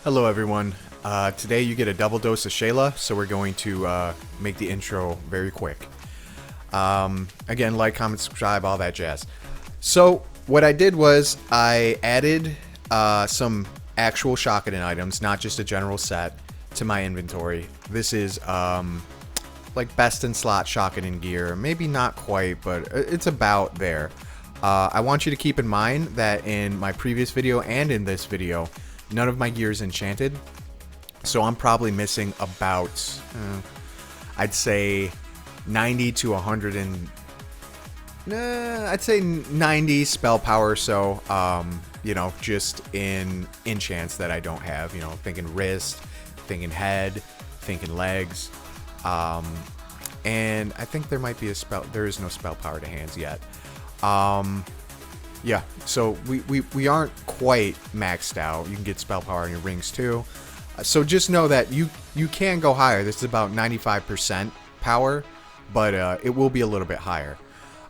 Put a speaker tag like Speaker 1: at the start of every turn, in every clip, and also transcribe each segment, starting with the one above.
Speaker 1: Hello everyone. Today you get a double dose of Sheyla, so we're going to make the intro very quick. Again, like, comment, subscribe, all that jazz. So what I did was I added some actual Shockadin items, not just a general set, to my inventory. This is like best in slot Shockadin gear. Maybe not quite, but it's about there. I want you to keep in mind that in my previous video and in this video, none of my gear is enchanted, so I'm probably missing about, I'd say 90 to 100 and, I'd say 90 spell power or so, you know, just in enchants that I don't have, you know, thinking wrist, thinking head, thinking legs, and I think there might be a spell, there is no spell power to hands yet. Yeah, so we aren't quite maxed out. You can get spell power in your rings too. So just know that you can go higher. This is about 95% power, but it will be a little bit higher.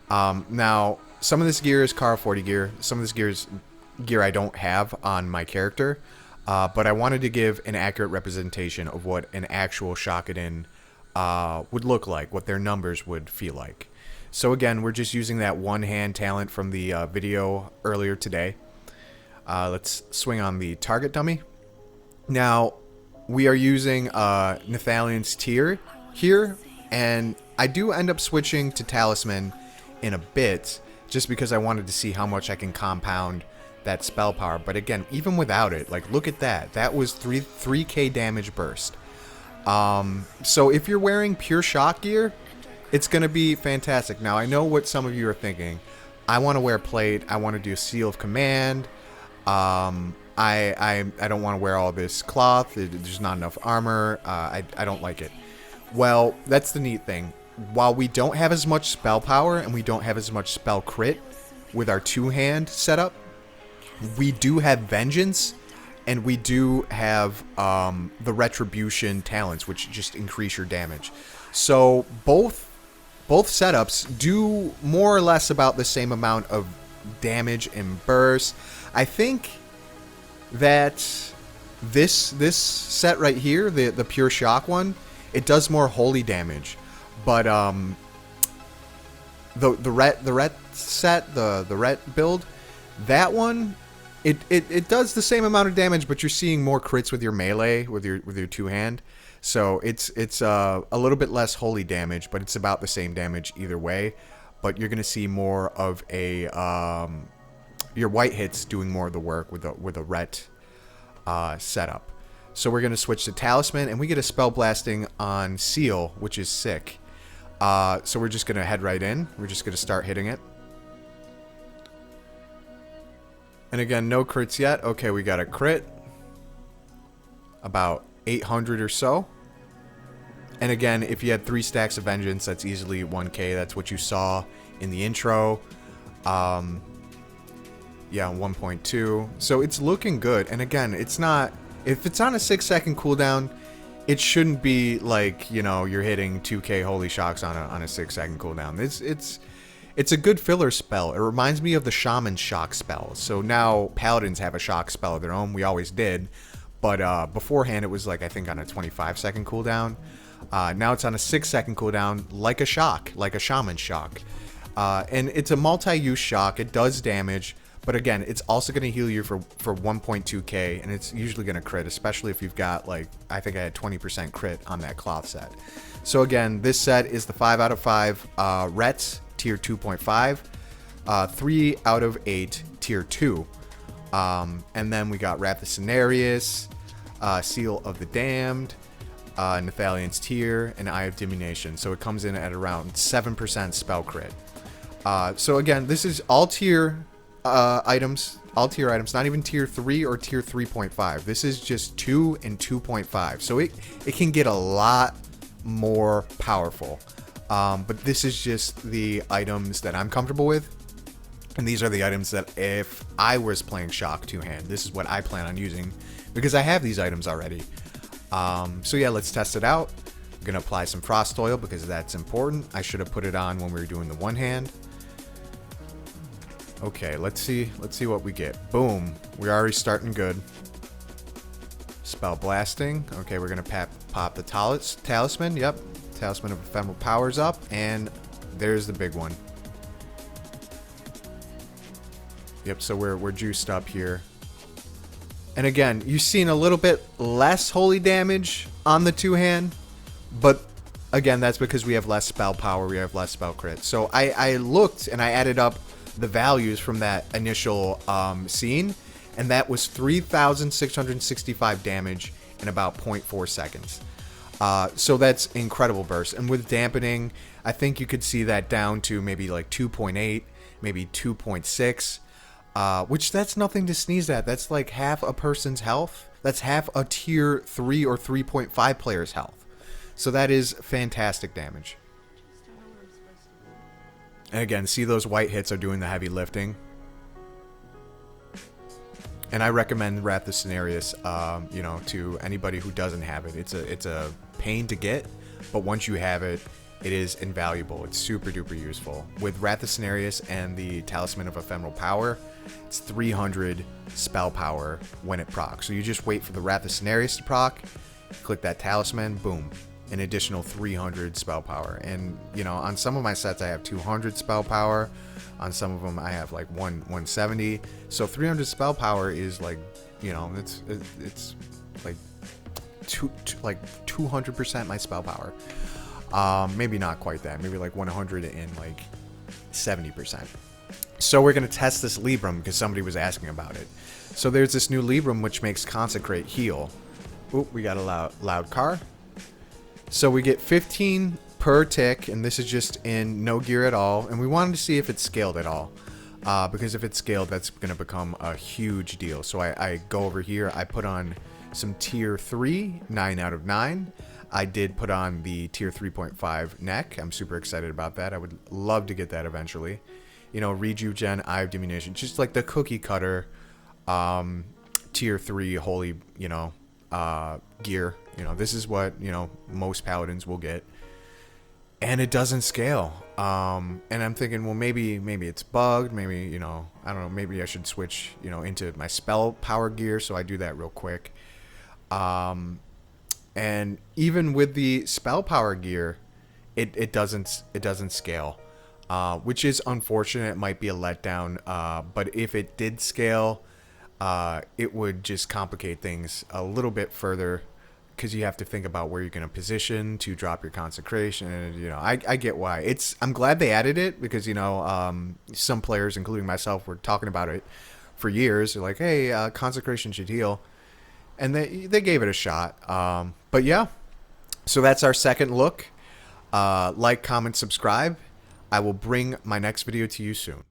Speaker 1: Now, some of this gear is Car 40 gear. Some of this gear is gear I don't have on my character. But I wanted to give an accurate representation of what an actual Shockadin would look like, what their numbers would feel like. So again, we're just using that one-hand talent from the video earlier today. Let's swing on the target dummy. Now, we are using Nathalian's tier here, and I do end up switching to Talisman in a bit, just because I wanted to see how much I can compound that spell power. But again, even without it, like, look at that. That was 3k damage burst. So if you're wearing pure shock gear, it's going to be fantastic. Now, I know what some of you are thinking. I want to wear plate. I want to do seal of command. I don't want to wear all this cloth. There's not enough armor. I don't like it. Well, that's the neat thing. While we don't have as much spell power and we don't have as much spell crit with our two-hand setup, we do have vengeance and we do have the retribution talents, which just increase your damage. So both setups do more or less about the same amount of damage and burst. I think that this set right here, the pure shock one, it does more holy damage, but the ret set, the ret build, that one, it does the same amount of damage, but you're seeing more crits with your melee, with your two hand. So it's a little bit less holy damage, but it's about the same damage either way. But you're gonna see more of a your white hits doing more of the work with a ret setup. So we're gonna switch to Talisman, and we get a spell blasting on Seal, which is sick. So we're just gonna head right in. We're just gonna start hitting it. And again, no crits yet. Okay, we got a crit. About 800 or so. And again, if you had 3 stacks of vengeance, that's easily 1k. That's what you saw in the intro. Yeah, 1.2. So it's looking good. And again, it's not, if it's on a 6-second cooldown, it shouldn't be like, you know, you're hitting 2k holy shocks on a 6-second cooldown. It's a good filler spell. It reminds me of the Shaman shock spell. So now paladins have a shock spell of their own. We always did. But beforehand, it was like, I think, on a 25-second cooldown. Now it's on a 6-second cooldown, like a shock, like a shaman shock. And it's a multi-use shock. It does damage. But again, it's also going to heal you for 1.2k. And it's usually going to crit, especially if you've got, like, I think I had 20% crit on that cloth set. So again, this set is the 5 out of 5 Rets, tier 2.5. 3 out of 8, tier 2. And then we got Wrath of Cenarius, Seal of the Damned, Nathalian's Tear, and Eye of Diminution. So it comes in at around 7% spell crit. So again, this is all tier items, not even tier 3 or tier 3.5. This is just 2 and 2.5. So it can get a lot more powerful. But this is just the items that I'm comfortable with. And these are the items that if I was playing Shock two-hand, this is what I plan on using because I have these items already. So yeah, let's test it out. I'm going to apply some Frost Oil because that's important. I should have put it on when we were doing the one hand. Okay, let's see what we get. Boom. We're already starting good. Spell Blasting. Okay, we're going to pop the Talisman. Yep. Talisman of Ephemeral powers up. And there's the big one. Yep, so we're juiced up here. And again, you've seen a little bit less holy damage on the two-hand. But again, that's because we have less spell power. We have less spell crit. So I looked and I added up the values from that initial scene. And that was 3,665 damage in about 0.4 seconds. So that's incredible burst. And with dampening, I think you could see that down to maybe like 2.8, maybe 2.6, which that's nothing to sneeze at. That's like half a person's health. That's half a tier 3 or 3.5 player's health. So that is fantastic damage. And again, see those white hits are doing the heavy lifting. And I recommend Wrath of Cenarius, you know, to anybody who doesn't have it. It's a pain to get, but once you have it, it is invaluable. It's super duper useful. With Wrath of Cenarius and the Talisman of Ephemeral Power, it's 300 spell power when it procs. So you just wait for the Wrath of Cenarius to proc, click that Talisman, boom, an additional 300 spell power. And you know, on some of my sets I have 200 spell power. On some of them I have like 170. So 300 spell power is like, you know, it's like 200% my spell power. Maybe not quite that. Maybe like 170%. So we're gonna test this Libram because somebody was asking about it. So there's this new Libram which makes Consecrate heal. Oop, we got a loud car. So we get 15 per tick, and this is just in no gear at all. And we wanted to see if it's scaled at all, because if it's scaled, that's going to become a huge deal. So I go over here, I put on some tier 3, 9 out of 9. I did put on the tier 3.5 neck. I'm super excited about that. I would love to get that eventually. You know, Reju Gen, Eye of Diminution, just like the cookie cutter tier 3 holy, you know, gear. You know, this is what, you know, most paladins will get. And it doesn't scale. And I'm thinking, well, maybe it's bugged. Maybe, you know, I don't know. Maybe I should switch, you know, into my spell power gear. So I do that real quick. And even with the spell power gear, it doesn't scale, which is unfortunate. It might be a letdown. But if it did scale, it would just complicate things a little bit further, because you have to think about where you're going to position to drop your consecration. And, you know, I get why. I'm glad they added it, because, you know, some players, including myself, were talking about it for years. They're like, hey, consecration should heal. And they gave it a shot. But yeah, so that's our second look. Like, comment, subscribe. I will bring my next video to you soon.